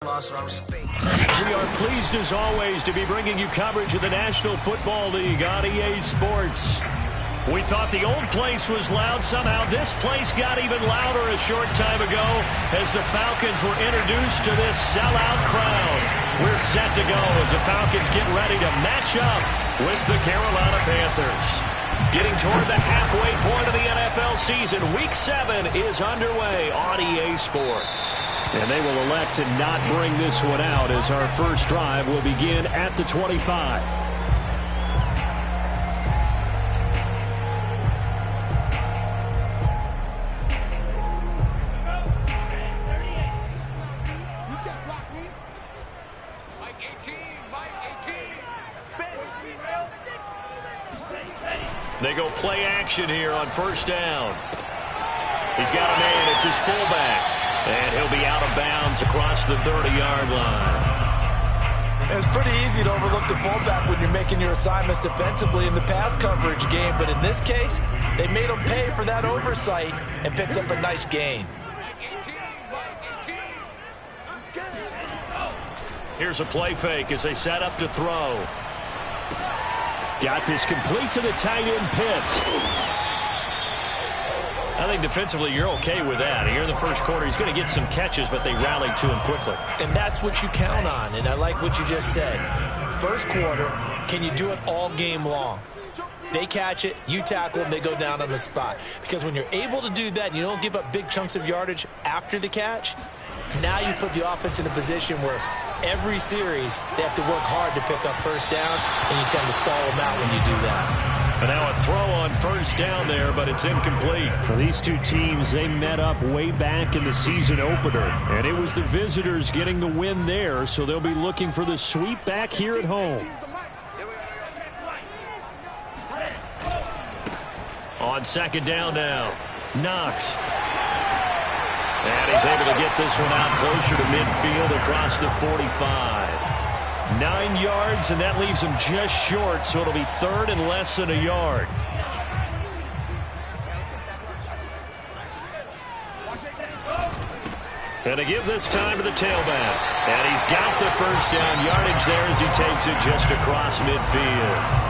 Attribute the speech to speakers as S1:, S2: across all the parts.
S1: We are pleased as always to be bringing you coverage of the National Football League on EA Sports. We thought the old place was loud. Somehow this place got even louder a short time ago as the Falcons were introduced to this sellout crowd. We're set to go as the Falcons get ready to match up with the Carolina Panthers. Getting toward the halfway point of the NFL season, Week 7 is underway on EA Sports. And they will elect to not bring this one out as our first drive will begin at the 25. They go play action here on first down. He's got a man. It's his fullback. And he'll be out of bounds across the 30-yard line.
S2: It's pretty easy to overlook the fullback when you're making your assignments defensively in the pass coverage game. But in this case, they made him pay for that oversight and picks up a nice gain.
S1: Here's a play fake as they set up to throw. Got this complete to the tight end Pitts. I think defensively you're okay with that. Here in the first quarter, he's going to get some catches, but they rallied to him quickly.
S2: And that's what you count on, and I like what you just said. First quarter, can you do it all game long? They catch it, you tackle them, they go down on the spot. Because when you're able to do that and you don't give up big chunks of yardage after the catch, now you put the offense in a position where every series they have to work hard to pick up first downs, and you tend to stall them out when you do that.
S1: And now a throw on first down there, but it's incomplete. Well, these two teams, they met up way back in the season opener. And it was the visitors getting the win there, so they'll be looking for the sweep back here at home. On second down now, Knox. And he's able to get this one out closer to midfield across the 45. 9 yards, and that leaves him just short, so it'll be third and less than a yard. And to give this time to the tailback. And he's got the first down yardage there as he takes it just across midfield.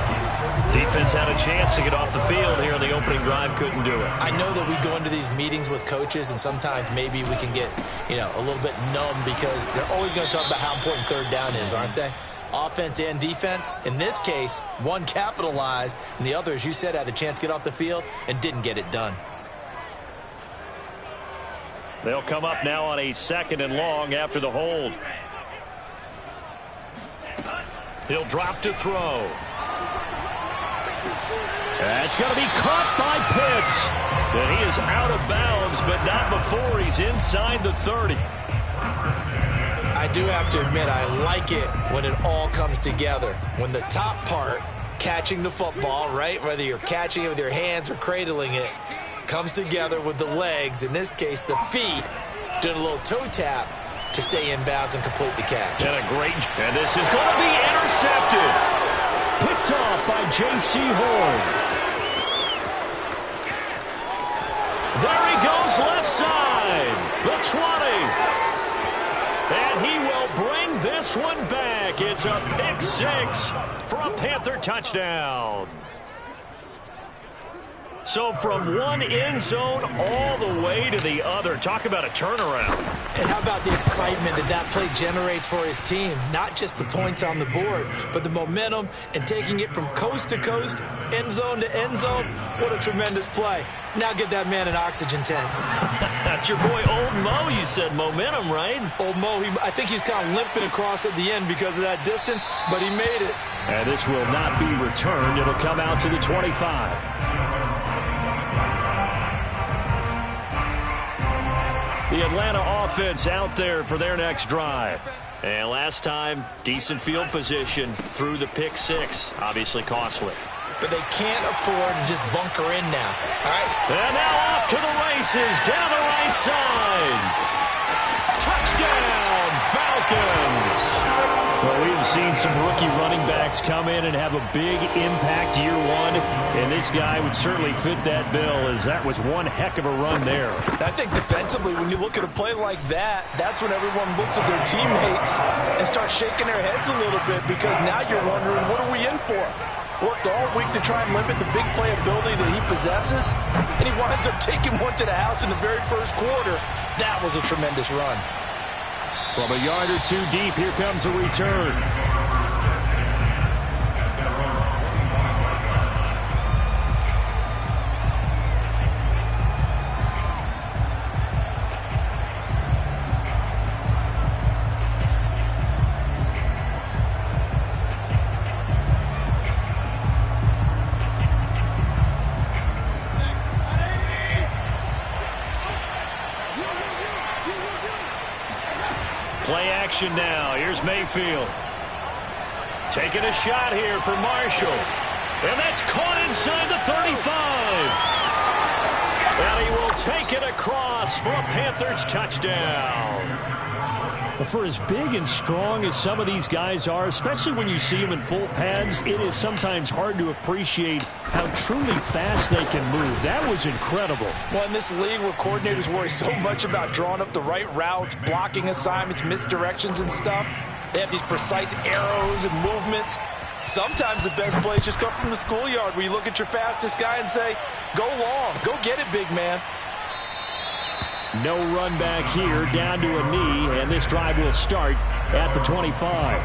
S1: Defense had a chance to get off the field here in the opening drive, couldn't do it.
S2: I know that we go into these meetings with coaches, and sometimes maybe we can get, a little bit numb because they're always going to talk about how important third down is, aren't they? Offense and defense. In this case, one capitalized, and the other, as you said, had a chance to get off the field and didn't get it done.
S1: They'll come up now on a second and long after the hold. He'll drop to throw. That's going to be caught by Pitts. And he is out of bounds, but not before he's inside the 30.
S2: I do have to admit, I like it when it all comes together. When the top part, catching the football, right, whether you're catching it with your hands or cradling it, comes together with the legs, in this case the feet, doing a little toe tap to stay in bounds and complete the catch.
S1: And this is going to be intercepted. Picked off by J.C. Horn. There he goes left side. The 20. And he will bring this one back. It's a pick six for a Panther touchdown. So from one end zone all the way to the other. Talk about a turnaround.
S2: And how about the excitement that play generates for his team? Not just the points on the board, but the momentum and taking it from coast to coast, end zone to end zone. What a tremendous play. Now get that man an oxygen tank.
S1: That's your boy Old Mo. You said momentum, right?
S2: Old Mo, I think he's kind of limping across at the end because of that distance, but he made it.
S1: And this will not be returned. It'll come out to the 25. The Atlanta offense out there for their next drive. And last time, decent field position through the pick six. Obviously costly.
S2: But they can't afford to just bunker in now. All right?
S1: And now off to the races down the right side. Touchdown, Falcons. Well, we've seen some rookie running backs come in and have a big impact year one, and this guy would certainly fit that bill, as that was one heck of a run there.
S2: I think defensively, when you look at a play like that, that's when everyone looks at their teammates and starts shaking their heads a little bit, because now you're wondering, what are we in for? Worked all week to try and limit the big play ability that he possesses, and he winds up taking one to the house in the very first quarter. That was a tremendous run.
S1: From a yard or two deep, here comes a return. Play action now. Here's Mayfield. Taking a shot here for Marshall. And that's caught inside the 35. And he will take it across for a Panthers touchdown. Well, for as big and strong as some of these guys are, especially when you see them in full pads, it is sometimes hard to appreciate how truly fast they can move. That was incredible.
S2: Well, in this league where coordinators worry so much about drawing up the right routes, blocking assignments, misdirections and stuff, they have these precise arrows and movements. Sometimes the best plays just come from the schoolyard, where you look at your fastest guy and say, go long, go get it, big man.
S1: No run back here, down to a knee, and this drive will start at the 25.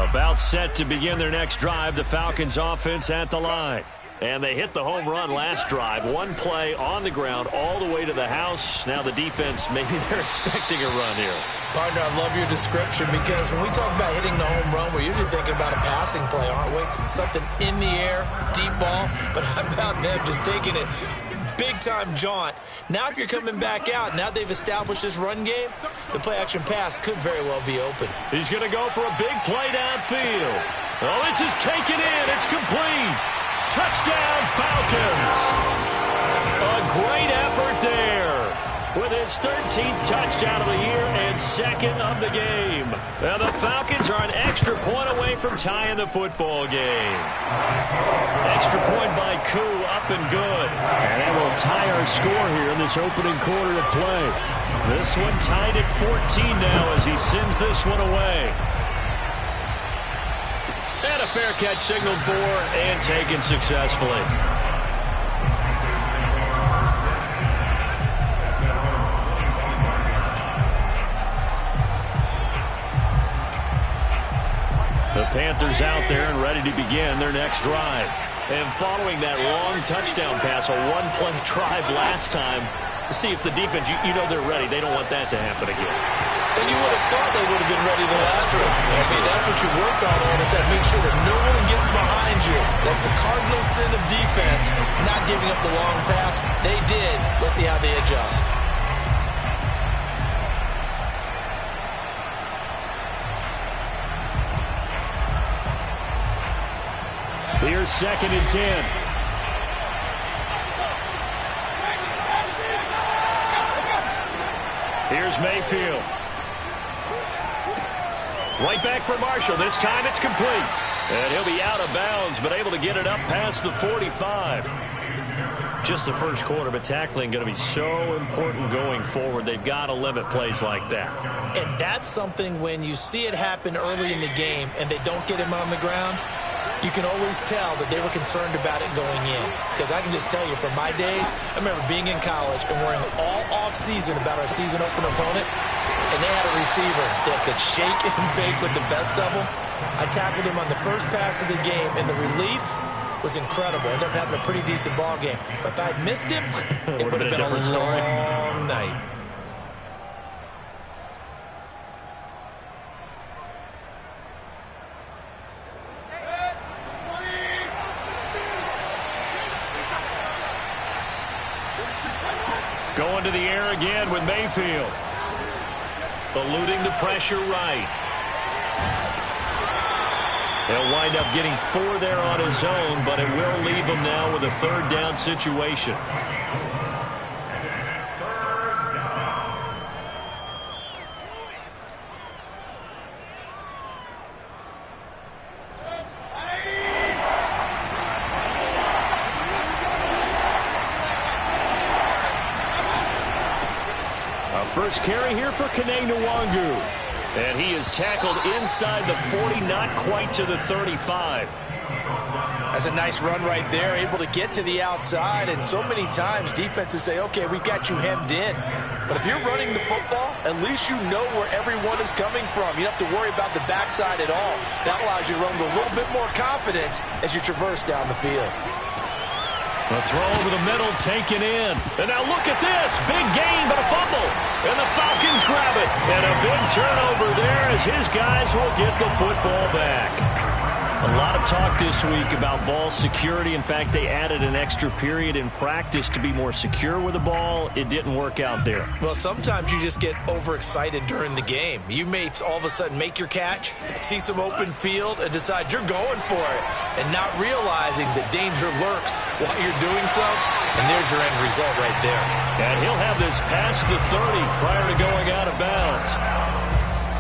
S1: About set to begin their next drive, the Falcons offense at the line. And they hit the home run last drive. One play on the ground all the way to the house. Now the defense, maybe they're expecting a run here.
S2: Partner, I love your description, because when we talk about hitting the home run, we're usually thinking about a passing play, aren't we? Something in the air, deep ball. But how about them just taking it big-time jaunt? Now if you're coming back out, now they've established this run game, the play-action pass could very well be open.
S1: He's going to go for a big play downfield. Oh, this is taken in. It's complete. Touchdown, Falcons. A great effort there with his 13th touchdown of the year and second of the game. Now the Falcons are an extra point away from tying the football game. Extra point by Koo, up and good. And that will tie our score here in this opening quarter of play. This one tied at 14 now as he sends this one away. And a fair catch signaled for and taken successfully. The Panthers out there and ready to begin their next drive. And following that long touchdown pass, a one-play drive last time, to see if the defense, you know they're ready. They don't want that to happen again.
S2: And you would have thought they would have been ready the last time. I mean, that's what you work on all the time. Make sure that no one gets behind you. That's the cardinal sin of defense, not giving up the long pass. They did. Let's see how they adjust.
S1: Here's 2nd and 10. Here's Mayfield. Right back for Marshall. This time it's complete. And he'll be out of bounds, but able to get it up past the 45. Just the first quarter, but tackling going to be so important going forward. They've got to limit plays like that.
S2: And that's something when you see it happen early in the game and they don't get him on the ground, you can always tell that they were concerned about it going in. Because I can just tell you, from my days, I remember being in college and worrying all off-season about our season open opponent, and they had a receiver that could shake and bake with the best of them. I tackled him on the first pass of the game, and the relief was incredible. I ended up having a pretty decent ball game. But if I'd missed him, it would have been a long night.
S1: Going to the air again with Mayfield. Eluding the pressure right. He'll wind up getting 4 there on his own, but it will leave him now with a 3rd down situation. A first carry here for Kene Nwangu. And he is tackled inside the 40, not quite to the 35.
S2: That's a nice run right there, able to get to the outside. And so many times defenses say, okay, we got you hemmed in. But if you're running the football, at least you know where everyone is coming from. You don't have to worry about the backside at all. That allows you to run with a little bit more confidence as you traverse down the field.
S1: A throw over the middle, taken in. And now look at this. Big gain, but a fumble. And the Falcons grab it. And a big turnover there as his guys will get the football back. A lot of talk this week about ball security. In fact, they added an extra period in practice to be more secure with the ball. It didn't work out there.
S2: Well, sometimes you just get overexcited during the game. You may all of a sudden make your catch, see some open field, and decide you're going for it, and not realizing that danger lurks while you're doing so. And there's your end result right there.
S1: And he'll have this past the 30 prior to going out of bounds.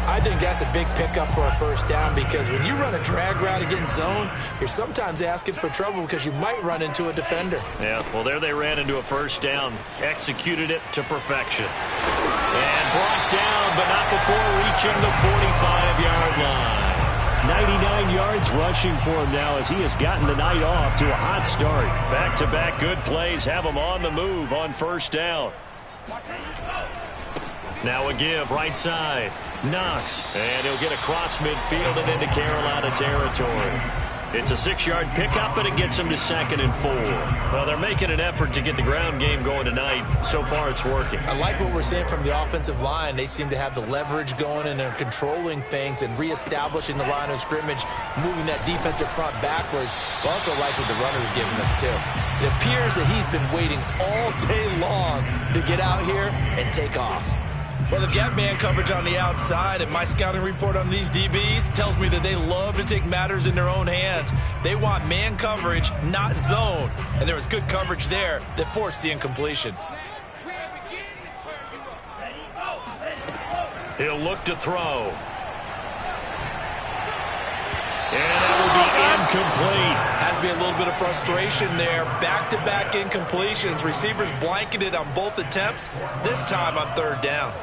S2: I think that's a big pickup for a first down, because when you run a drag route against zone, you're sometimes asking for trouble because you might run into a defender.
S1: Yeah, well, there they ran into a first down, executed it to perfection. And brought down, but not before reaching the 45-yard line. 99 yards rushing for him now as he has gotten the night off to a hot start. Back-to-back good plays have him on the move on first down. Now a give, right side. Knox, and he'll get across midfield and into Carolina territory. It's a 6-yard pickup, and it gets him to 2nd and 4. Well, they're making an effort to get the ground game going tonight. So far, it's working.
S2: I like what we're seeing from the offensive line. They seem to have the leverage going, and they're controlling things and reestablishing the line of scrimmage, moving that defensive front backwards. But also like what the runner's giving us, too. It appears that he's been waiting all day long to get out here and take off. Well, they've got man coverage on the outside, and my scouting report on these DBs tells me that they love to take matters in their own hands. They want man coverage, not zone. And there was good coverage there that forced the incompletion.
S1: He'll look to throw. And that will be incomplete.
S2: Has to be a little bit of frustration there. Back-to-back incompletions. Receivers blanketed on both attempts, this time on 3rd down.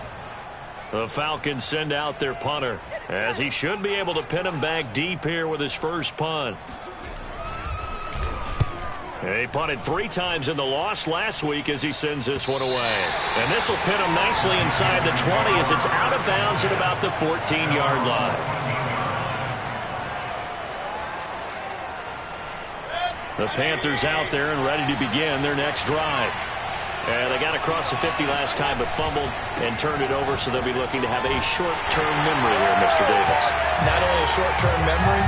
S1: The Falcons send out their punter, as he should be able to pin him back deep here with his first punt. He punted 3 times in the loss last week as he sends this one away. And this will pin him nicely inside the 20 as it's out of bounds at about the 14-yard line. The Panthers out there and ready to begin their next drive. And they got across the 50 last time but fumbled and turned it over, so they'll be looking to have a short-term memory here, Mr. Davis.
S2: Not only a short-term memory,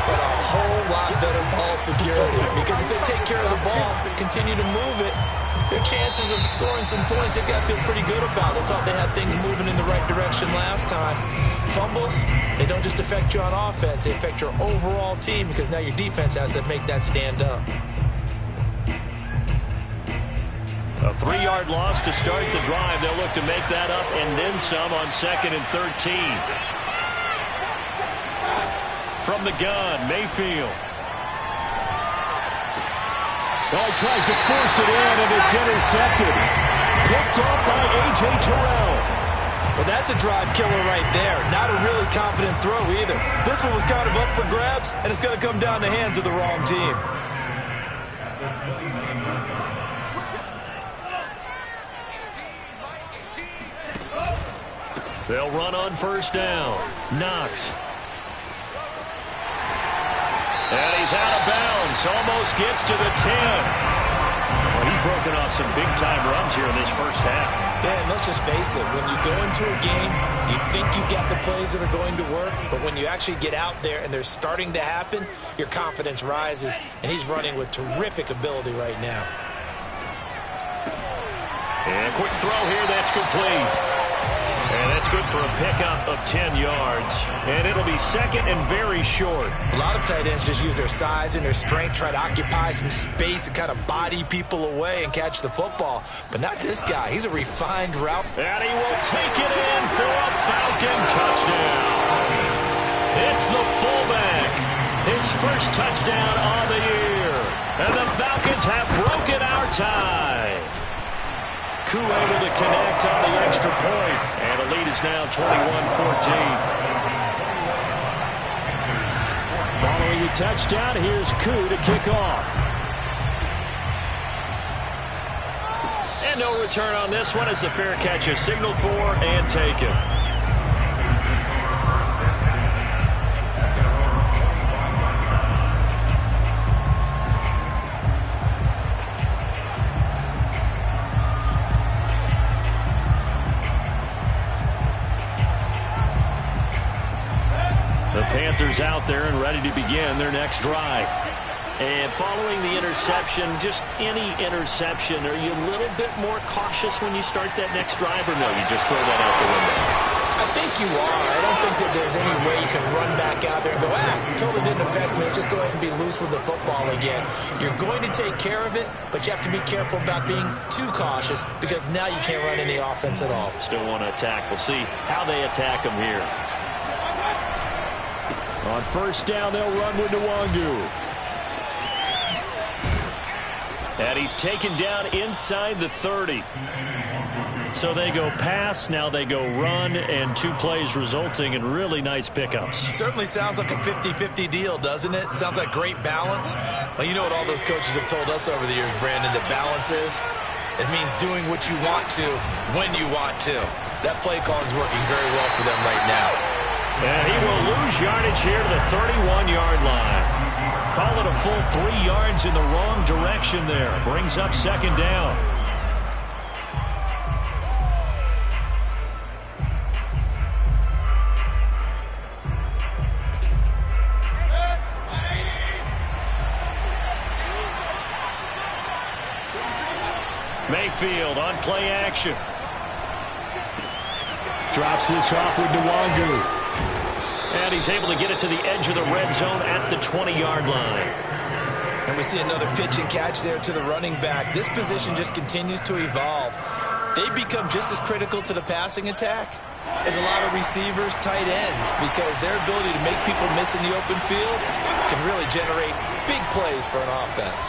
S2: but a whole lot better ball security. Because if they take care of the ball, continue to move it, their chances of scoring some points, they've got to feel pretty good about. They thought they had things moving in the right direction last time. Fumbles, they don't just affect you on offense, they affect your overall team, because now your defense has to make that stand up.
S1: A 3-yard loss to start the drive. They'll look to make that up and then some on 2nd and 13. From the gun, Mayfield.
S3: Oh, he tries to force it in, and it's intercepted. Picked off by A.J. Terrell.
S2: Well, that's a drive killer right there. Not a really confident throw either. This one was kind of up for grabs, and it's going to come down the hands of the wrong team.
S1: They'll run on first down. Knox. And he's out of bounds. Almost gets to the 10. Well, he's broken off some big-time runs here in this first half.
S2: Yeah, and let's just face it. When you go into a game, you think you got the plays that are going to work, but when you actually get out there and they're starting to happen, your confidence rises, and he's running with terrific ability right now.
S1: And a quick throw here. That's complete. And that's good for a pickup of 10 yards. And it'll be 2nd and very short.
S2: A lot of tight ends just use their size and their strength, try to occupy some space and kind of body people away and catch the football. But not this guy. He's a refined route.
S1: And he will take it in for a Falcon touchdown. It's the fullback. His first touchdown on the year. And the Falcons have broken our tie. Koo able to connect on the extra point. And the lead is now 21-14.
S3: Following the touchdown, here's Koo to kick off.
S1: And no return on this one as the fair catch is signaled for and taken. The Panthers out there and ready to begin their next drive. And following the interception, just any interception, are you a little bit more cautious when you start that next drive, or no, you just throw that out the window?
S2: I think you are. I don't think that there's any way you can run back out there and go, totally didn't affect me. Let's just go ahead and be loose with the football again. You're going to take care of it, but you have to be careful about being too cautious because now you can't run any offense at all.
S1: Still want to attack. We'll see how they attack them here.
S3: On first down, they'll run with Nwangu.
S1: And he's taken down inside the 30. So they go pass, now they go run, and 2 plays resulting in really nice pickups.
S2: It certainly sounds like a 50-50 deal, doesn't it? Sounds like great balance. Well, you know what all those coaches have told us over the years, Brandon, that balance is? It means doing what you want to when you want to. That play calling is working very well for them right now.
S1: And he will lose yardage here to the 31-yard line. Call it a full 3 yards in the wrong direction there. Brings up second down. Mayfield on play action.
S3: Drops this off with Nwangu.
S1: And he's able to get it to the edge of the red zone at the 20-yard line.
S2: And we see another pitch and catch there to the running back. This position just continues to evolve. They become just as critical to the passing attack as a lot of receivers, tight ends, because their ability to make people miss in the open field can really generate big plays for an offense.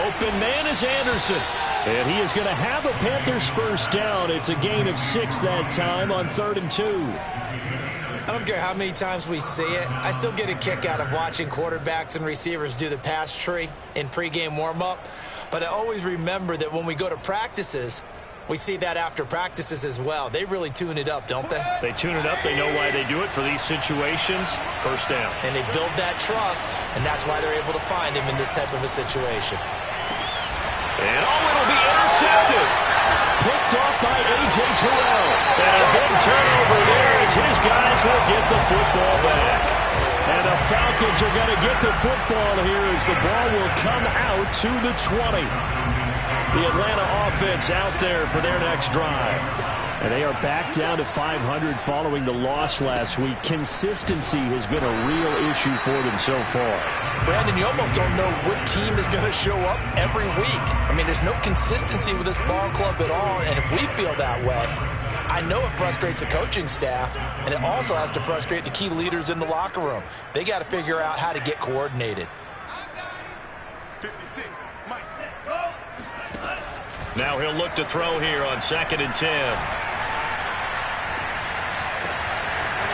S1: Open man is Anderson.
S3: And he is going to have a Panthers first down. It's a gain of 6 that time on 3rd and 2.
S2: I don't care how many times we see it. I still get a kick out of watching quarterbacks and receivers do the pass tree in pregame warm-up. But I always remember that when we go to practices, we see that after practices as well. They really tune it up, don't they?
S1: They tune it up. They know why they do it for these situations. First down.
S2: And they build that trust, and that's why they're able to find him in this type of a situation.
S1: And it'll be intercepted.
S3: Picked off by A.J. Terrell.
S1: And a big turnover there as his guys will get the football back.
S3: And the Falcons are going to get the football here as the ball will come out to the 20. The Atlanta offense out there for their next drive. And they are back down to 500 following the loss last week. Consistency has been a real issue for them so far.
S2: Brandon, you almost don't know what team is going to show up every week. I mean, there's no consistency with this ball club at all, and if we feel that way, I know it frustrates the coaching staff, and it also has to frustrate the key leaders in the locker room. They got to figure out how to get coordinated.
S4: 56, Mike.
S1: Now he'll look to throw here on 2nd and 10.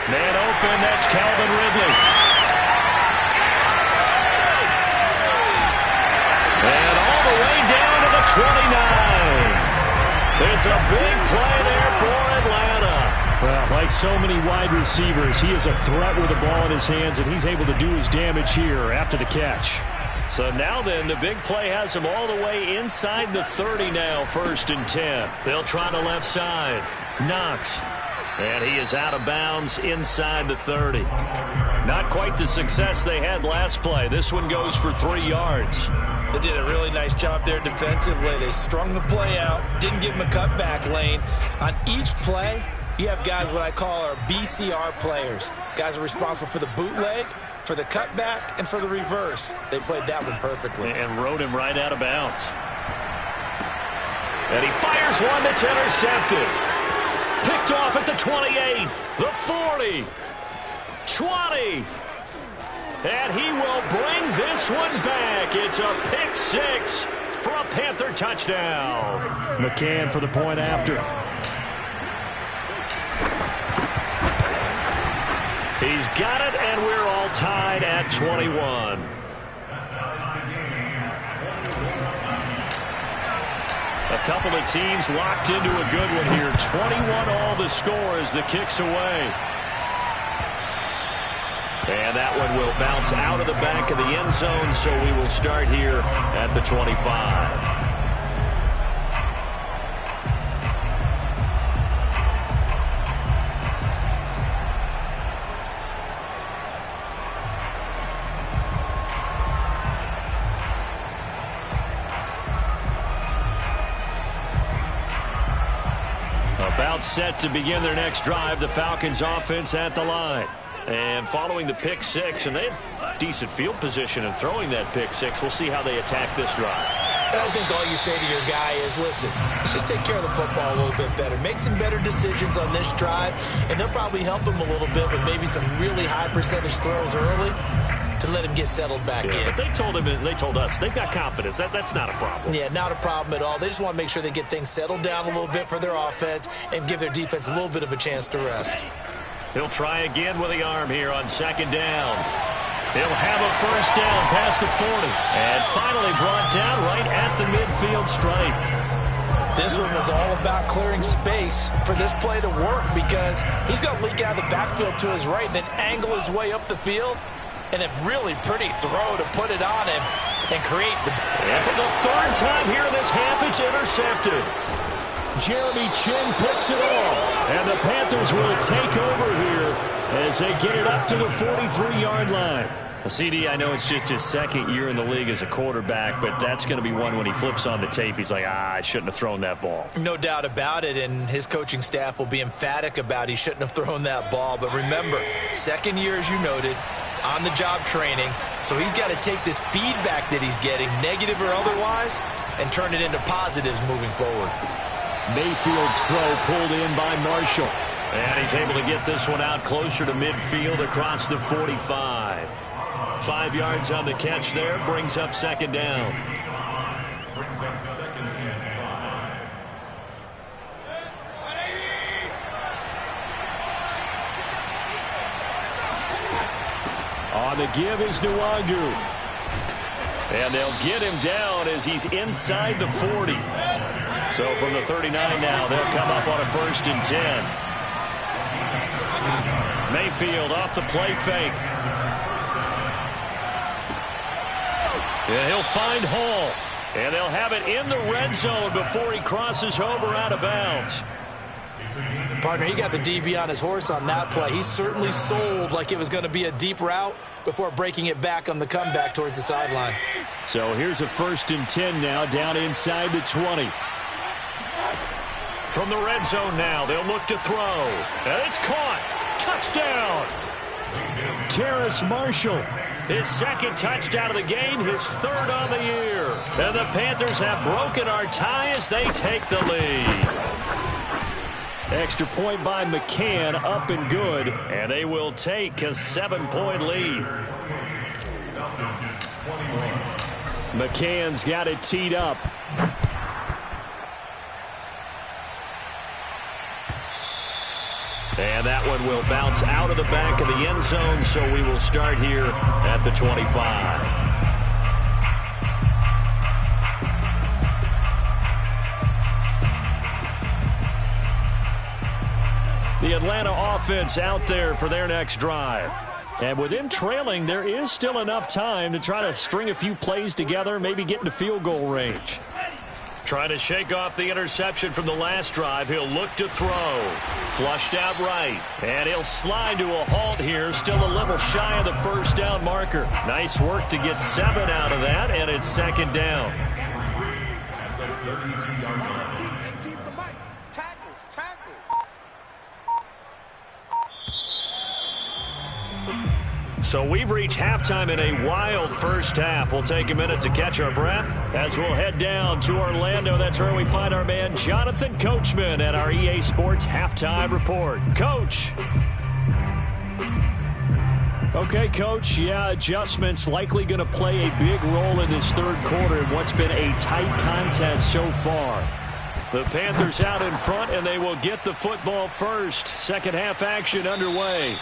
S1: Man open, that's Calvin Ridley. And all the way down to the 29. It's a big play there for Atlanta.
S3: Well, like so many wide receivers, he is a threat with the ball in his hands, and he's able to do his damage here after the catch.
S1: So now then, the big play has him all the way inside the 30 now, 1st and 10. They'll try the left side. Knox. And he is out of bounds inside the 30. Not quite the success they had last play. This one goes for 3 yards.
S2: They did a really nice job there defensively. They strung the play out, didn't give him a cutback lane. On each play, you have guys what I call our BCR players. Guys are responsible for the bootleg, for the cutback, and for the reverse. They played that one perfectly.
S1: And rode him right out of bounds. And he fires one that's intercepted. Picked off at the 28, the 40, 20. And he will bring this one back. It's a pick 6 for a Panther touchdown.
S3: McCann for the point after.
S1: He's got it, and we're all tied at 21. A couple of teams locked into a good one here. 21 all the score as the kick's away. And that one will bounce out of the back of the end zone, so we will start here at the 25. About set to begin their next drive, the Falcons offense at the line. And following the pick six, and they have decent field position in throwing that pick six. We'll see how they attack this drive.
S2: I think all you say to your guy is, listen, let's just take care of the football a little bit better. Make some better decisions on this drive, and they'll probably help him a little bit with maybe some really high percentage throws early to let him get settled back in.
S1: But they told him, and they told us, they've got confidence. That's not a problem.
S2: Yeah, not a problem at all. They just want to make sure they get things settled down a little bit for their offense and give their defense a little bit of a chance to rest.
S1: He'll try again with the arm here on second down. He'll have a first down past the 40. And finally brought down right at the midfield stripe.
S4: This one was all about clearing space for this play to work because he's going to leak out of the backfield to his right and then angle his way up the field. And a really pretty throw to put it on him and create the...
S1: And for the third time here in this half, it's intercepted.
S3: Jeremy Chin picks it off. And the Panthers will take over here as they get it up to the 43-yard line.
S1: CD, I know it's just his second year in the league as a quarterback, but that's going to be one when he flips on the tape, he's like, I shouldn't have thrown that ball.
S2: No doubt about it, and his coaching staff will be emphatic about he shouldn't have thrown that ball. But remember, second year, as you noted, on-the-job training, so he's got to take this feedback that he's getting, negative or otherwise, and turn it into positives moving forward.
S3: Mayfield's throw pulled in by Marshall.
S1: And he's able to get this one out closer to midfield across the 45. 5 yards on the catch there, brings up second down.
S3: On the give is Nwangu.
S1: And they'll get him down as he's inside the 40. So from the 39 now, they'll come up on a 1st and 10. Mayfield off the play fake. Yeah, he'll find Hall. And they'll have it in the red zone before he crosses over out of bounds.
S2: Partner, he got the DB on his horse on that play. He certainly sold like it was going to be a deep route before breaking it back on the comeback towards the sideline.
S3: So here's a 1st and 10 now down inside the 20.
S1: From the red zone now, they'll look to throw. And it's caught. Touchdown.
S3: Terrace Marshall.
S1: His second touchdown of the game, his third on the year. And the Panthers have broken our tie as they take the lead.
S3: Extra point by McCann, up and good.
S1: And they will take a 7-point lead.
S3: McCann's got it teed up.
S1: And that one will bounce out of the back of the end zone, so we will start here at the 25. The Atlanta offense out there for their next drive. And with them trailing, there is still enough time to try to string a few plays together, maybe get into field goal range. Trying to shake off the interception from the last drive. He'll look to throw. Flushed out right. And he'll slide to a halt here. Still a little shy of the first down marker. Nice work to get 7 out of that, and it's second down. So we've reached halftime in a wild first half. We'll take a minute to catch our breath as we'll head down to Orlando. That's where we find our man Jonathan Coachman at our EA Sports Halftime Report. Coach.
S3: Okay, Coach. Yeah, adjustments likely going to play a big role in this third quarter in what's been a tight contest so far. The Panthers out in front, and they will get the football first. Second half action underway.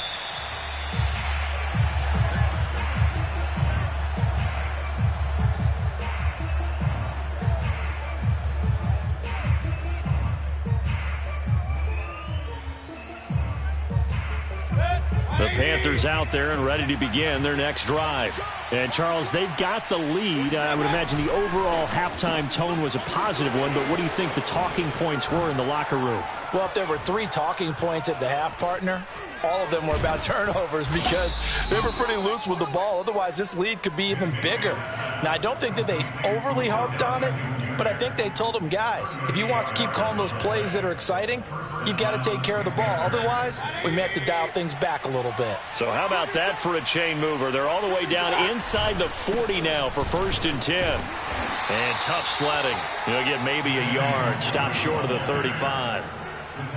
S3: The Panthers out there and ready to begin their next drive. And, Charles, they've got the lead. I would imagine the overall halftime tone was a positive one, but what do you think the talking points were in the locker room?
S4: Well, if there were 3 talking points at the half, partner, all of them were about turnovers because they were pretty loose with the ball. Otherwise, this lead could be even bigger. Now, I don't think that they overly harped on it, but I think they told them, guys, if you want to keep calling those plays that are exciting, you've got to take care of the ball. Otherwise, we may have to dial things back a little bit.
S3: So how about that for a chain mover? They're all the way down inside the 40 now for 1st and 10. And tough sledding. He'll get maybe a yard. Stop short of the 35.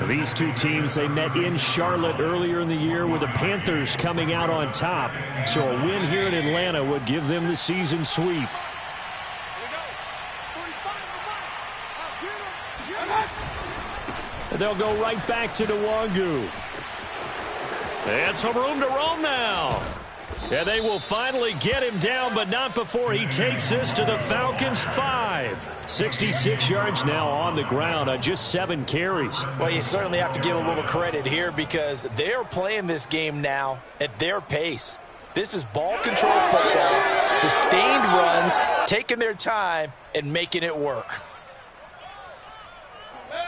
S3: These two teams, they met in Charlotte earlier in the year with the Panthers coming out on top. So a win here in Atlanta would give them the season sweep. And they'll go right back to Nwangu. And some room to roam now. And they will finally get him down, but not before he takes this to the Falcons' 5. 66 yards now on the ground on just 7 carries.
S4: Well, you certainly have to give a little credit here because they're playing this game now at their pace. This is ball control football, sustained runs, taking their time, and making it work.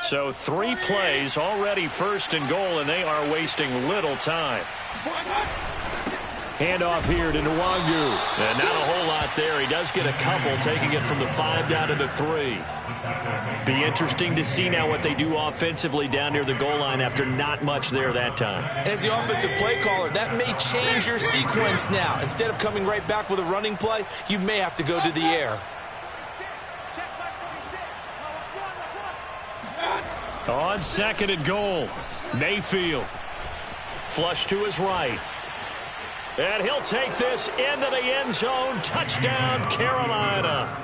S3: So 3 plays, already 1st and goal, and they are wasting little time. Handoff here to Nwangu. And not a whole lot there. He does get a couple, taking it from the 5 down to the 3. Be interesting to see now what they do offensively down near the goal line after not much there that time.
S2: As the offensive play caller, that may change your sequence now. Instead of coming right back with a running play, you may have to go to the air.
S3: On 2nd and goal, Mayfield. Flush to his right. And he'll take this into the end zone. Touchdown, Carolina.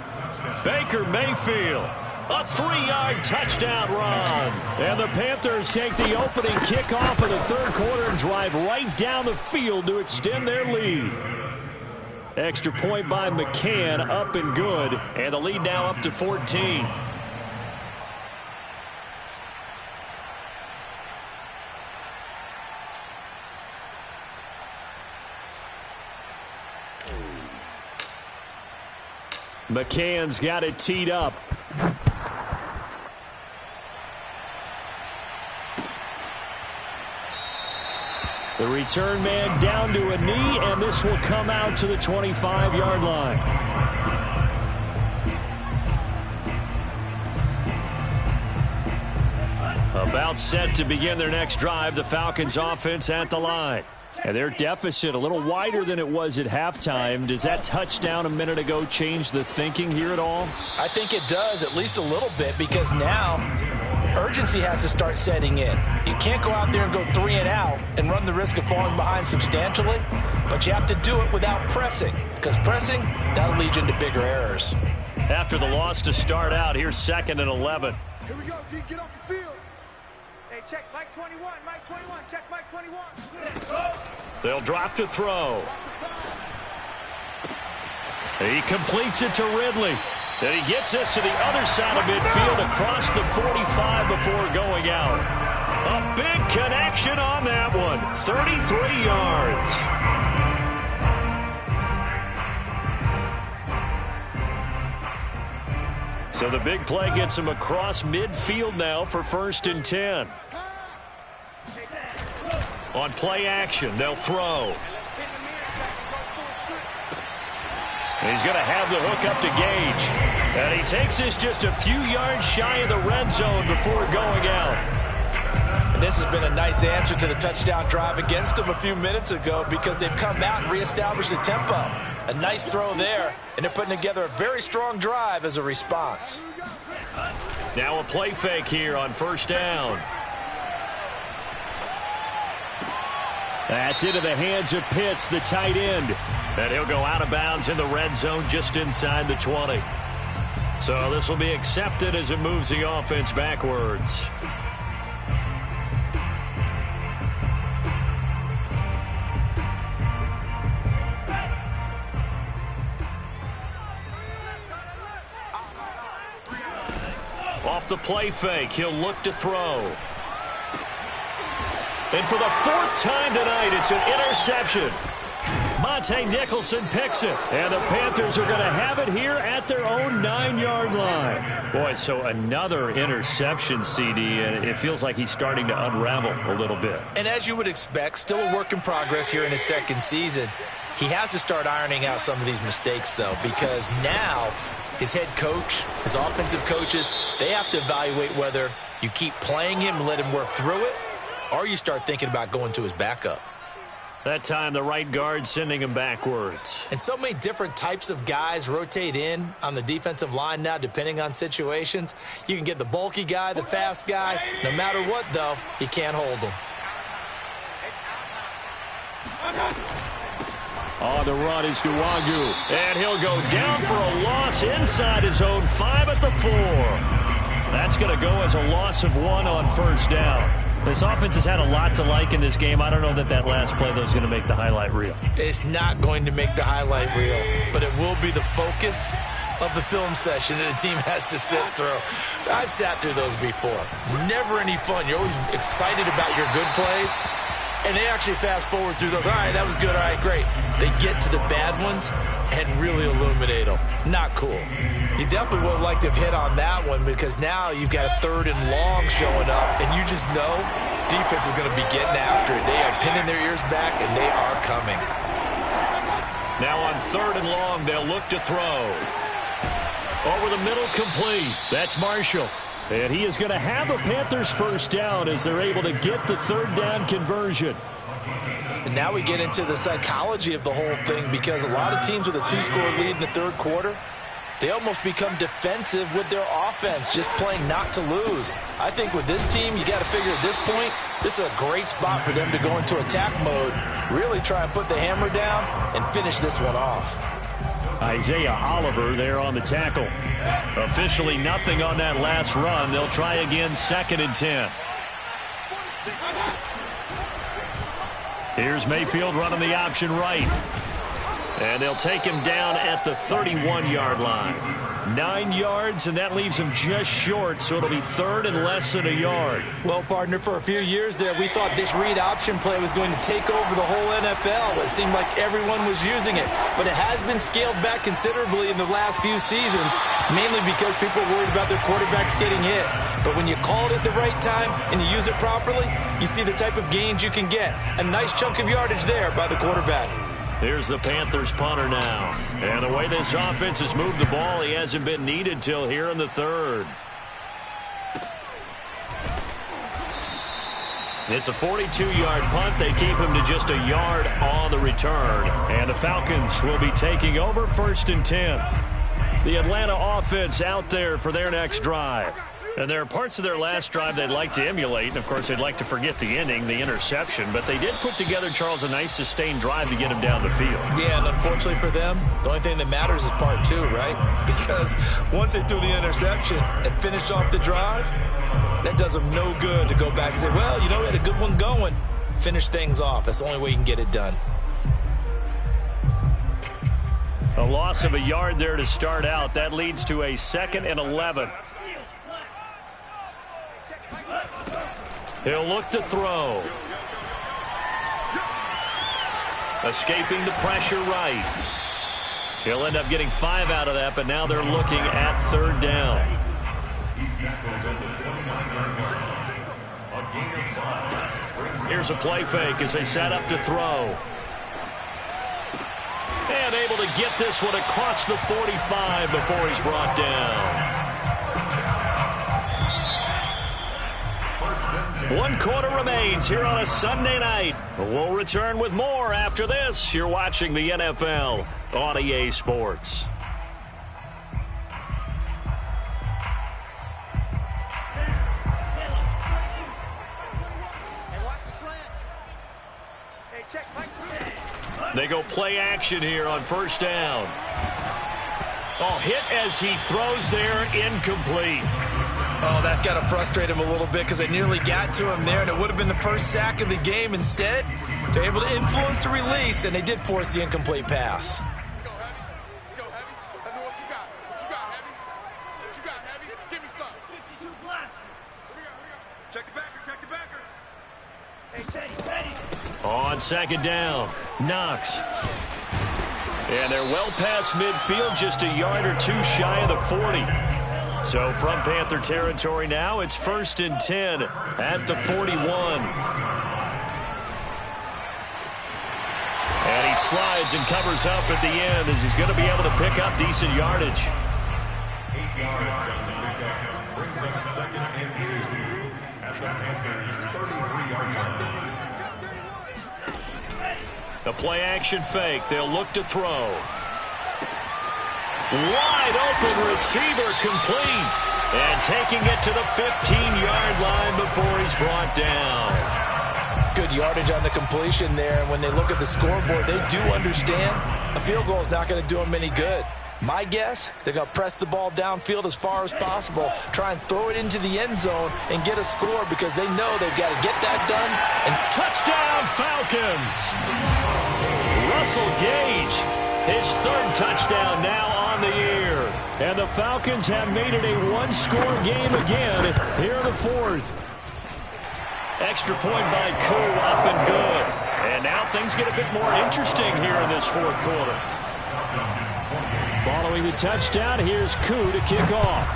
S3: Baker Mayfield. A 3-yard touchdown run. And the Panthers take the opening kickoff of the third quarter and drive right down the field to extend their lead. Extra point by McCann, up and good. And the lead now up to 14. McCann's got it teed up. The return man down to a knee, and this will come out to the 25-yard line. About set to begin their next drive, the Falcons offense at the line. And their deficit a little wider than it was at halftime. Does that touchdown a minute ago change the thinking here at all?
S4: I think it does, at least a little bit, because now urgency has to start setting in. You can't go out there and go 3 and out and run the risk of falling behind substantially, but you have to do it without pressing, because pressing, that'll lead you into bigger errors.
S3: After the loss to start out, here's 2nd and 11.
S5: Here we go, D, get off the field. Hey, check Mike 21, Mike 21, check Mike 21.
S3: They'll drop to throw. He completes it to Ridley. And he gets this to the other side of midfield across the 45 before going out. A big connection on that one. 33 yards. So the big play gets him across midfield now for 1st and 10. On play action, they'll throw. And he's going to have the hook up to Gage. And he takes this just a few yards shy of the red zone before going out.
S4: And this has been a nice answer to the touchdown drive against them a few minutes ago because they've come out and reestablished the tempo. A nice throw there, and they're putting together a very strong drive as a response.
S3: Now a play fake here on 1st down. That's into the hands of Pitts, the tight end. And he'll go out of bounds in the red zone just inside the 20. So this will be accepted as it moves the offense backwards. Off the play fake, he'll look to throw. And for the fourth time tonight, it's an interception. Monte Nicholson picks it. And the Panthers are going to have it here at their own 9-yard line. Boy, so another interception, CD, and it feels like he's starting to unravel a little bit.
S2: And as you would expect, still a work in progress here in his second season. He has to start ironing out some of these mistakes, though, because now his head coach, his offensive coaches, they have to evaluate whether you keep playing him and let him work through it, or you start thinking about going to his backup.
S3: That time, the right guard sending him backwards.
S2: And so many different types of guys rotate in on the defensive line now, depending on situations. You can get the bulky guy, the fast guy. No matter what, though, you can't hold them.
S3: On the run is Duwagu. And he'll go down for a loss inside his own 5 at the 4. That's going to go as a loss of 1 on first down. This offense has had a lot to like in this game. I don't know that last play, though, is going to make the highlight reel.
S2: It's not going to make the highlight reel, but it will be the focus of the film session that the team has to sit through. I've sat through those before. Never any fun. You're always excited about your good plays, and they actually fast forward through those. All right, that was good. All right, great. They get to the bad ones and really illuminate them. Not cool. You definitely would have liked to have hit on that one, because now you've got a 3rd and long showing up, and you just know defense is going to be getting after it. They are pinning their ears back, and they are coming.
S3: Now on 3rd and long, they'll look to throw. Over the middle, complete. That's Marshall. And he is going to have a Panthers first down as they're able to get the 3rd down conversion.
S2: And now we get into the psychology of the whole thing, because a lot of teams with a 2-score lead in the 3rd quarter, they almost become defensive with their offense, just playing not to lose. I think with this team, you got to figure at this point, this is a great spot for them to go into attack mode, really try and put the hammer down and finish this one off.
S3: Isaiah Oliver there on the tackle. Officially nothing on that last run. They'll try again, 2nd and 10. Here's Mayfield running the option right. And they'll take him down at the 31-yard line. 9 yards, and that leaves him just short, so it'll be 3rd and less than a yard.
S2: Well, partner, for a few years there, we thought this read option play was going to take over the whole NFL. It seemed like everyone was using it, but it has been scaled back considerably in the last few seasons, mainly because people are worried about their quarterbacks getting hit. But when you call it at the right time and you use it properly, you see the type of gains you can get. A nice chunk of yardage there by the quarterback.
S3: Here's the Panthers punter now. And the way this offense has moved the ball, he hasn't been needed till here in the 3rd. It's a 42-yard punt. They keep him to just a yard on the return. And the Falcons will be taking over 1st and 10. The Atlanta offense out there for their next drive. And there are parts of their last drive they'd like to emulate. And, of course, they'd like to forget the inning, the interception. But they did put together, Charles, a nice sustained drive to get him down the field.
S2: Yeah, and unfortunately for them, the only thing that matters is part 2, right? Because once they threw the interception and finished off the drive, that does them no good to go back and say, well, you know, we had a good one going. Finish things off. That's the only way you can get it done.
S3: A loss of a yard there to start out. That leads to a 2nd and 11. He'll look to throw. Escaping the pressure right. He'll end up getting 5 out of that, but now they're looking at 3rd down. Here's a play fake as they set up to throw. And able to get this one across the 45 before he's brought down. 1 quarter remains here on a Sunday night. We'll return with more after this. You're watching the NFL on EA Sports.
S5: Hey, watch the slant. Hey, check, Mike 3.
S1: They go play action here on first down. Oh, hit as he throws there, incomplete.
S2: Oh, that's got to frustrate him a little bit because they nearly got to him there, and it would have been the first sack of the game. Instead, they're able to influence the release, and they did force the incomplete pass.
S5: Let's go, Heavy. Let's go, Heavy. Let me know what you got. What you got, Heavy? What you got, Heavy? Give me some. 52 blast. Here we go. Check the backer. Check the backer. Hey, Jay, ready.
S1: On second down, Knox. And they're well past midfield, just a yard or two shy of the 40. So from Panther territory now, it's 1st and 10 at the 41. And he slides and covers up at the end as he's going to be able to pick up decent yardage.
S6: 8 yards on the pickup brings up 2nd and 2 at the Panthers' 33-yard line.
S1: The play action fake. They'll look to throw. Wide open receiver complete. And taking it to the 15-yard line before he's brought down.
S2: Good yardage on the completion there. And when they look at the scoreboard, they do understand a field goal is not going to do them any good. My guess, they're going to press the ball downfield as far as possible, try and throw it into the end zone and get a score because they know they've got to get that done.
S1: And touchdown, Falcons! Russell Gage, his 3rd touchdown now on the year. And the Falcons have made it a one-score game again here in the 4th. Extra point by Koo, up and good. And now things get a bit more interesting here in this 4th quarter.
S3: Following the touchdown, here's Koo to kick off.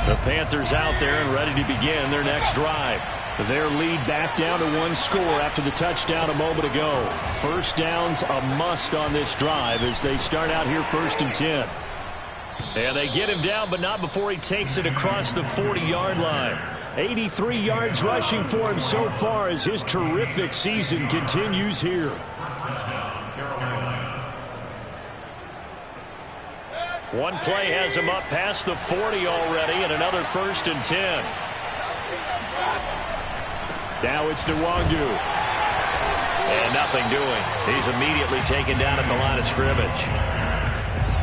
S1: The Panthers out there and ready to begin their next drive. Their lead back down to 1 score after the touchdown a moment ago. First down's a must on this drive as they start out here 1st and 10. And they get him down, but not before he takes it across the 40-yard line. 83 yards rushing for him so far as his terrific season continues here. One play has him up past the 40 already, and another 1st and 10. Now it's Nwangu. And nothing doing. He's immediately taken down at the line of scrimmage.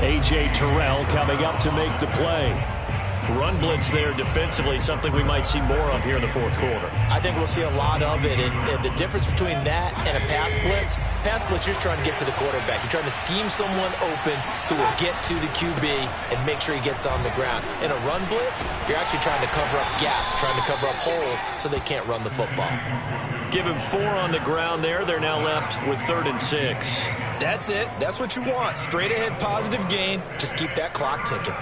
S1: A.J. Terrell coming up to make the play. Run blitz there defensively, something we might see more of here in the 4th quarter.
S2: I think we'll see a lot of it, and the difference between that and a pass blitz, you're just trying to get to the quarterback. You're trying to scheme someone open who will get to the QB and make sure he gets on the ground. In a run blitz, you're actually trying to cover up gaps, trying to cover up holes so they can't run the football.
S1: Give him 4 on the ground there. They're now left with 3rd and 6.
S2: That's it. That's what you want. Straight ahead positive gain. Just keep that clock ticking.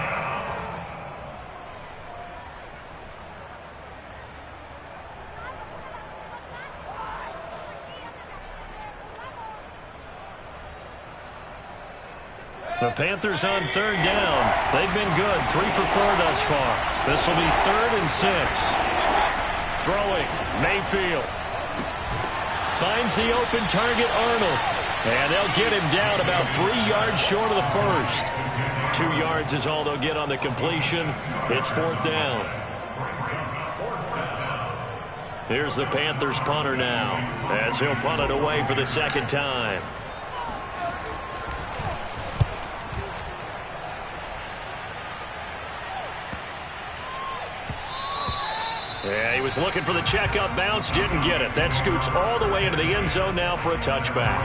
S1: The Panthers on 3rd down. They've been good. 3 for 4 thus far. This will be 3rd and 6. Throwing. Mayfield. Finds the open target, Arnold. And they'll get him down about 3 yards short of the first. 2 yards is all they'll get on the completion. It's 4th down. Here's the Panthers punter now, as he'll punt it away for the 2nd time. Yeah, he was looking for the checkup bounce, didn't get it. That scoots all the way into the end zone now for a touchback.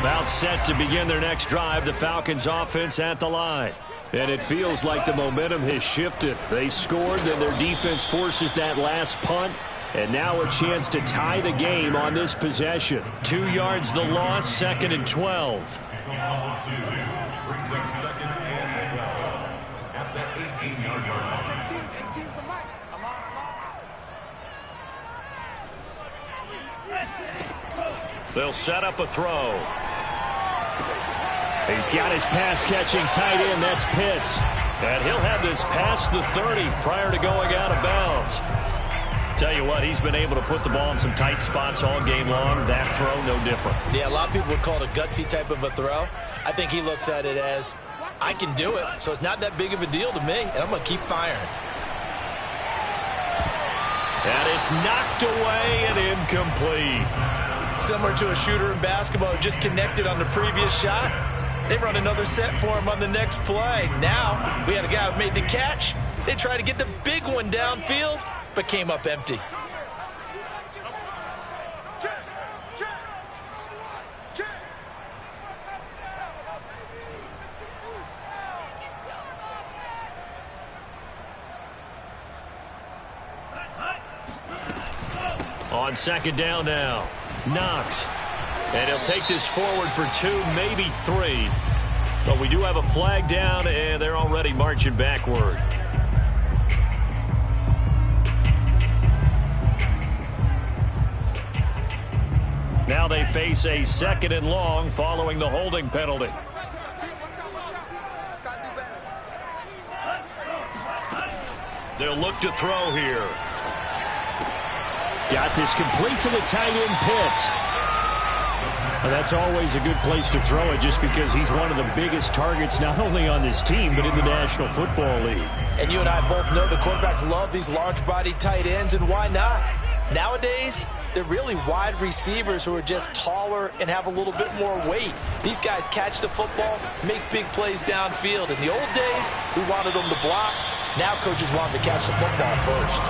S1: About set to begin their next drive, the Falcons offense at the line. And it feels like the momentum has shifted. They scored, then their defense forces that last punt. And now a chance to tie the game on this possession. 2 yards the loss, 2nd and 12.
S6: Brings up 2nd and 12 at that 18-yard line.
S5: 18's the mic. I'm on.
S1: They'll set up a throw.
S3: He's got his pass-catching tight end. That's Pitts.
S1: And he'll have this past the 30 prior to going out of bounds. Tell you what, he's been able to put the ball in some tight spots all game long. That throw, no different.
S2: Yeah, a lot of people would call it a gutsy type of a throw. I think he looks at it as, I can do it, so it's not that big of a deal to me, and I'm going to keep firing.
S1: And it's knocked away and incomplete.
S2: Similar to a shooter in basketball who just connected on the previous shot. They run another set for him on the next play. Now, we had a guy who made the catch. They tried to get the big one downfield, but came up empty.
S1: On second down now, Knox. And he'll take this forward for 2, maybe 3. But we do have a flag down, and they're already marching backward. Now they face a 2nd and long following the holding penalty. They'll look to throw here.
S3: Got this complete to the tight end, Pitts. And that's always a good place to throw it just because he's one of the biggest targets not only on this team but in the National Football League.
S2: And you and I both know the quarterbacks love these large-bodied tight ends, and why not? Nowadays, they're really wide receivers who are just taller and have a little bit more weight. These guys catch the football, make big plays downfield. In the old days, we wanted them to block. Now coaches want him to catch the football first.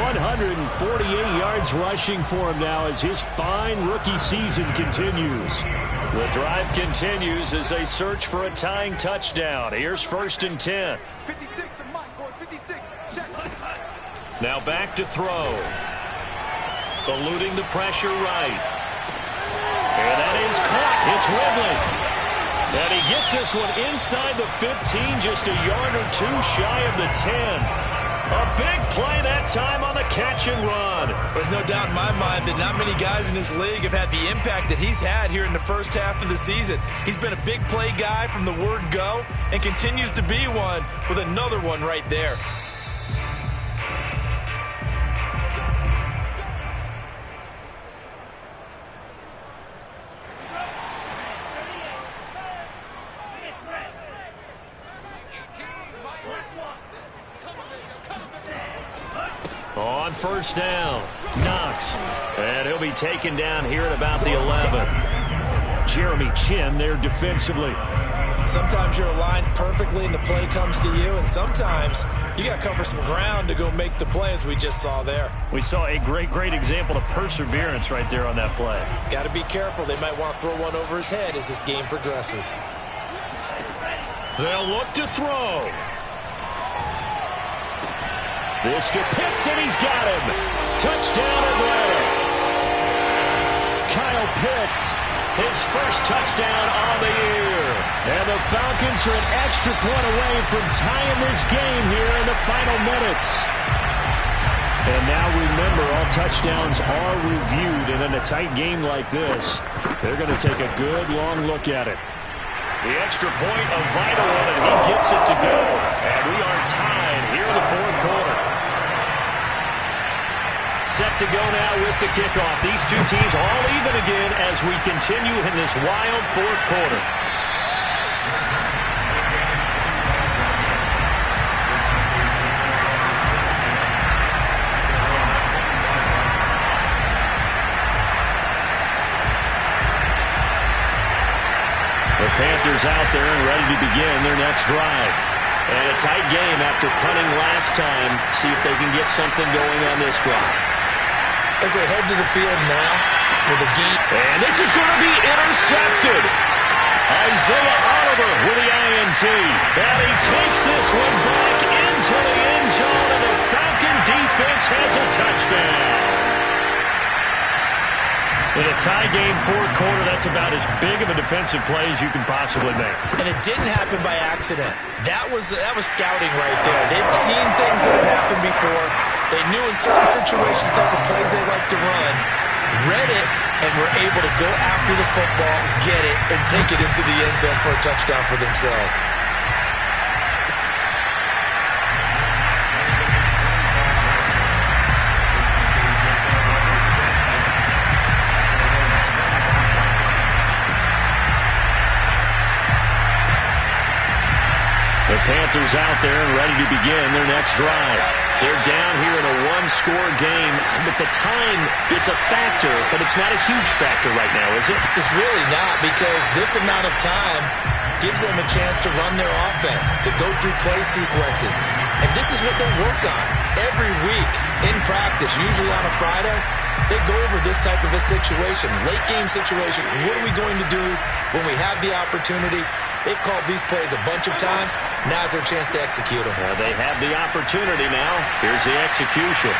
S3: 148 yards rushing for him now as his fine rookie season continues.
S1: The drive continues as they search for a tying touchdown. Here's 1st and 10.
S5: 56 to Mike, boys, 56. Check.
S1: Now back to throw. Eluding the pressure right. And that is caught. It's Ridley. And he gets this one inside the 15, just a yard or 2 shy of the 10. A big play that time on the catch and run.
S2: There's no doubt in my mind that not many guys in this league have had the impact that he's had here in the first half of the season. He's been a big play guy from the word go and continues to be one with another one right there.
S1: On 1st down, Knox. And he'll be taken down here at about the 11.
S3: Jeremy Chin there defensively.
S2: Sometimes you're aligned perfectly and the play comes to you, and sometimes you got to cover some ground to go make the play, as we just saw there.
S1: We saw a great example of perseverance right there on that play.
S2: Got to be careful. They might want to throw one over his head as this game progresses.
S1: They'll look to throw. This to Pitts, and he's got him. Touchdown, Atlanta. Kyle Pitts, his first touchdown on the year. And the Falcons are an extra point away from tying this game here in the final minutes. And now remember, all touchdowns are reviewed, and in a tight game like this, they're going to take a good long look at it. The extra point, a vital one, and he gets it to go. And we are tied here in the 4th quarter. Set to go now with the kickoff. These two teams all even again as we continue in this wild 4th quarter. The Panthers out there and ready to begin their next drive. And a tight game after punting last time. See if they can get something going on this drive.
S2: As they head to the field now with a game.
S1: And this is going to be intercepted. Isaiah Oliver with the INT. And he takes this one back into the end zone, and the Falcon defense has a touchdown. In a tie game 4th quarter, that's about as big of a defensive play as you can possibly make.
S2: And it didn't happen by accident. That was scouting right there. They've seen things that have happened before. They knew in certain situations the type of plays they like to run. read it, and were able to go after the football, get it, and take it into the end zone for a touchdown for themselves.
S3: The Panthers out there and ready to begin their next drive. They're down here in a one-score game. At the time, it's a factor, but it's not a huge factor right now, is it?
S2: It's really not, because this amount of time gives them a chance to run their offense, to go through play sequences. And this is what they'll work on every week in practice, usually on a Friday. They go over this type of a situation, late-game situation. What are we going to do when we have the opportunity? They've called these plays a bunch of times. Now's their chance to execute them.
S3: They have the opportunity now. Here's the execution.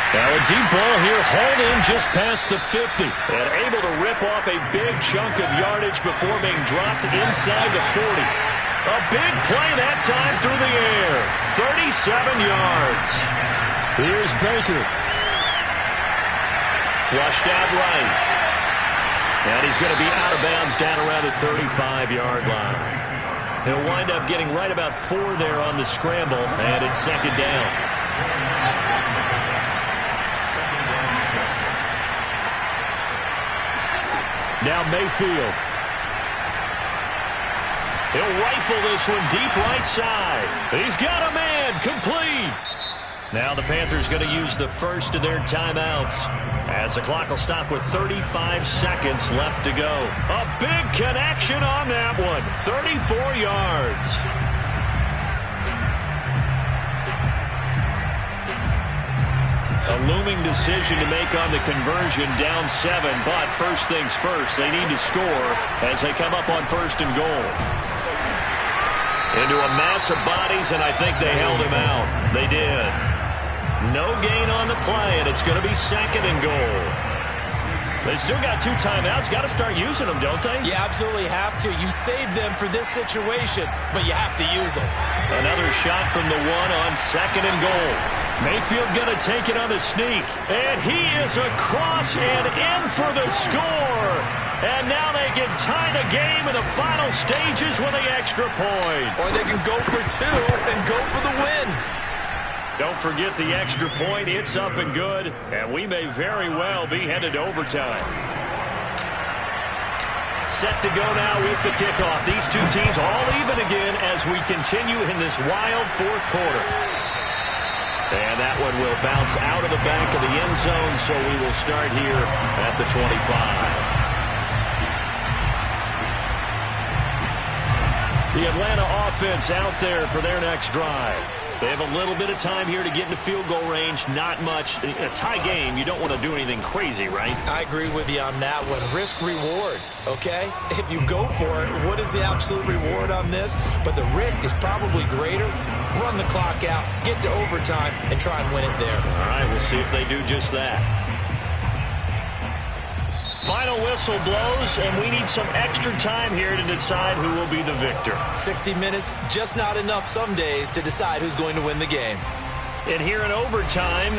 S3: Now a deep ball here, hauled in just past the 50. And able to rip off a big chunk of yardage before being dropped inside the 40. A big play that time through the air. 37 yards. Here's Baker. Flushed out right. And he's going to be out of bounds down around the 35-yard line. He'll wind up getting right about 4 there on the scramble, and it's second down. Now Mayfield. He'll rifle this one deep right side. He's got a man, complete. Now the Panthers going to use the first of their timeouts, as the clock will stop with 35 seconds left to go. A big connection on that one. 34 yards. A looming decision to make on the conversion, down 7. But first things first, they need to score as they come up on first and goal. Into a mass of bodies, and I think they held him out. They did. No gain on the play, and it's going to be second and goal. They still got 2 timeouts. Got to start using them, don't they?
S2: You absolutely have to. You save them for this situation, but you have to use them.
S3: Another shot from the 1 on second and goal. Mayfield going to take it on the sneak, and he is across and in for the score. And now they can tie the game in the final stages with the extra point.
S2: Or they can go for 2 and go for the win.
S3: Don't forget the extra point. It's up and good, and we may very well be headed to overtime. Set to go now with the kickoff. These 2 teams all even again as we continue in this wild fourth quarter. And that one will bounce out of the back of the end zone, so we will start here at the 25. The Atlanta offense out there for their next drive. They have a little bit of time here to get into field goal range. Not much. In a tie game, you don't want to do anything crazy, right?
S2: I agree with you on that one. Risk-reward, okay? If you go for it, what is the absolute reward on this? But the risk is probably greater. Run the clock out, get to overtime, and try and win it there.
S3: All right, we'll see if they do just that. Final whistle blows, and we need some extra time here to decide who will be the victor.
S2: 60 minutes, just not enough some days to decide who's going to win the game.
S3: And here in overtime,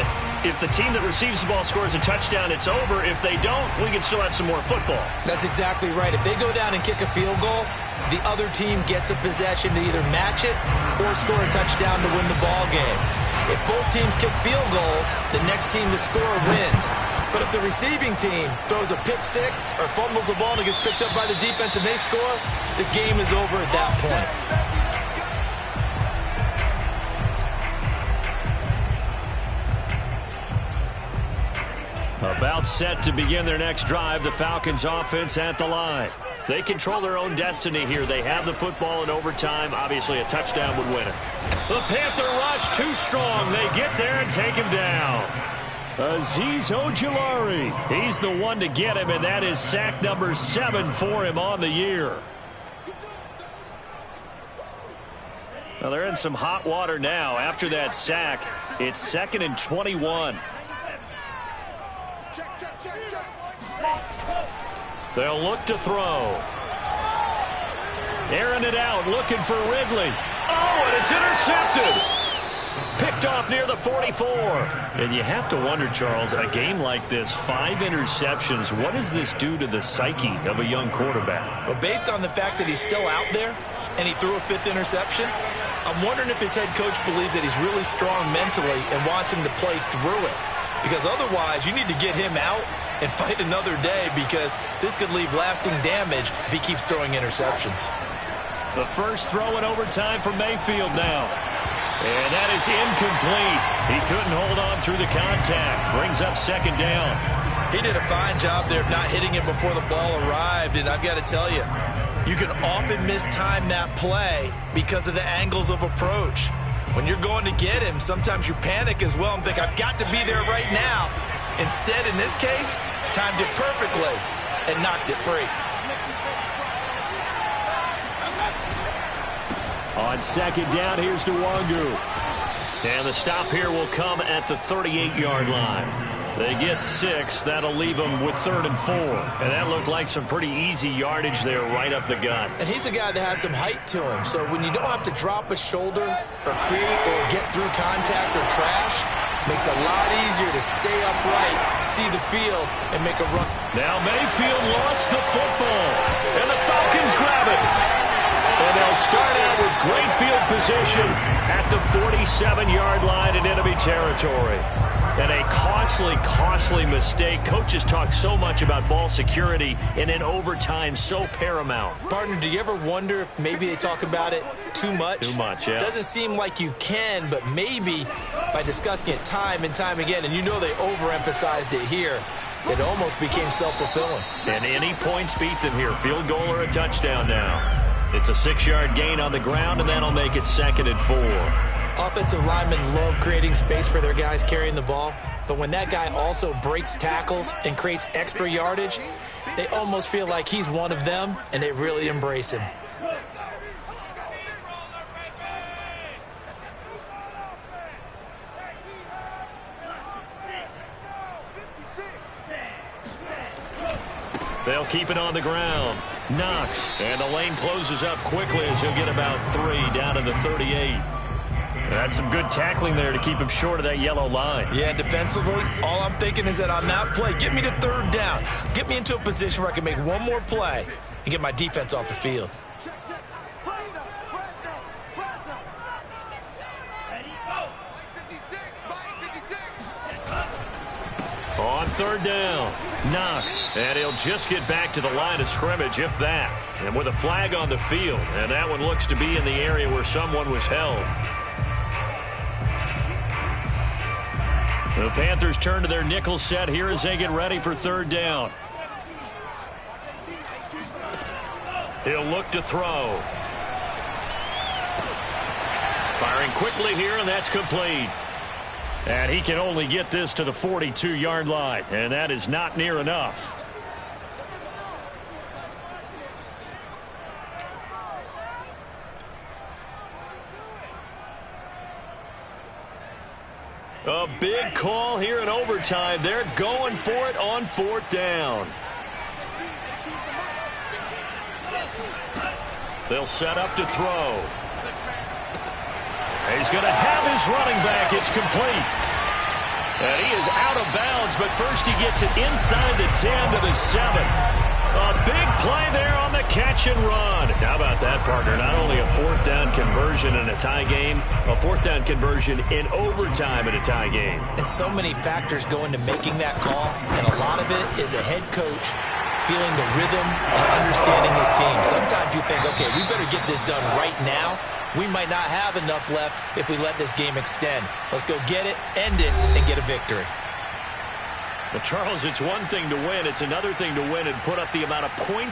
S3: if the team that receives the ball scores a touchdown, it's over. If they don't, we can still have some more football.
S2: That's exactly right. If they go down and kick a field goal, the other team gets a possession to either match it or score a touchdown to win the ball game. If both teams kick field goals, the next team to score wins. But if the receiving team throws a pick 6 or fumbles the ball and it gets picked up by the defense and they score, the game is over at that point.
S3: About set to begin their next drive, the Falcons offense at the line. They control their own destiny here. They have the football in overtime. Obviously, a touchdown would win it. The Panther rush too strong. They get there and take him down. Azeez Ojulari. He's the one to get him, and that is sack number 7 for him on the year. Well, they're in some hot water now. After that sack, it's 2nd and 21. They'll look to throw. Airing it out, looking for Ridley. Oh, and it's intercepted. Picked
S1: picked off near the 44.
S3: And you have to wonder, Charles, a game like this, 5 interceptions, what does this do to the psyche of a young quarterback?
S2: Well, based on the fact that he's still out there and he threw a 5th interception, I'm wondering if his head coach believes that he's really strong mentally and wants him to play through it. Because otherwise, you need to get him out and fight another day, because this could leave lasting damage if he keeps throwing interceptions.
S1: The first throw in overtime for Mayfield now. And that is incomplete. He couldn't hold on through the contact. Brings up 2nd down.
S2: He did a fine job there of not hitting it before the ball arrived, and I've got to tell you, you can often mistime that play because of the angles of approach. When you're going to get him, sometimes you panic as well and think, I've got to be there right now. Instead, in this case, timed it perfectly and knocked it free.
S1: On 2nd down, here's Nwangu. And the stop here will come at the 38-yard line. They get 6. That'll leave them with 3rd and 4. And that looked like some pretty easy yardage there right up the gut.
S2: And he's a guy that has some height to him. So when you don't have to drop a shoulder or create or get through contact or trash, makes it a lot easier to stay upright, see the field, and make a run.
S1: Now Mayfield lost the football. And the Falcons grab it. And they'll start out with great field position at the 47-yard line in enemy territory. And a costly mistake. Coaches talk so much about ball security, and in overtime, so paramount.
S2: Partner, do you ever wonder if maybe they talk about it too much?
S1: Too much, yeah.
S2: Doesn't seem like you can, but maybe by discussing it time and time again, and you know they overemphasized it here, it almost became self-fulfilling.
S1: And any points beat them here. Field goal or a touchdown now. It's a 6-yard gain on the ground, and that'll make it 2nd and 4.
S2: Offensive linemen love creating space for their guys carrying the ball, but when that guy also breaks tackles and creates extra yardage, they almost feel like he's one of them, and they really embrace him.
S1: They'll keep it on the ground. Knox, and the lane closes up quickly as he'll get about 3 down to the 38. That's some good tackling there to keep him short of that yellow line.
S2: Yeah, defensively, all I'm thinking is that on that play, get me to 3rd down. Get me into a position where I can make one more play and get my defense off the field.
S1: On 3rd down, Knox, and he'll just get back to the line of scrimmage, if that. And with a flag on the field, and that one looks to be in the area where someone was held. The Panthers turn to their nickel set here as they get ready for 3rd down. He'll look to throw. Firing quickly here, and that's complete. And he can only get this to the 42-yard line, and that is not near enough. A big call here in overtime. They're going for it on 4th down. They'll set up to throw. He's going to have his running back. It's complete. And he is out of bounds, but first he gets it inside the 10 to the 7. A big play there on the catch and run. How about that, partner? Not only a 4th down conversion in a tie game, a 4th down conversion in overtime in a tie game.
S2: And so many factors go into making that call, and a lot of it is a head coach feeling the rhythm and understanding his team. Sometimes you think, okay, we better get this done right now. We might not have enough left if we let this game extend. Let's go get it, end it, and get a victory.
S1: But, Charles, it's one thing to win. It's another thing to win and put up the amount of points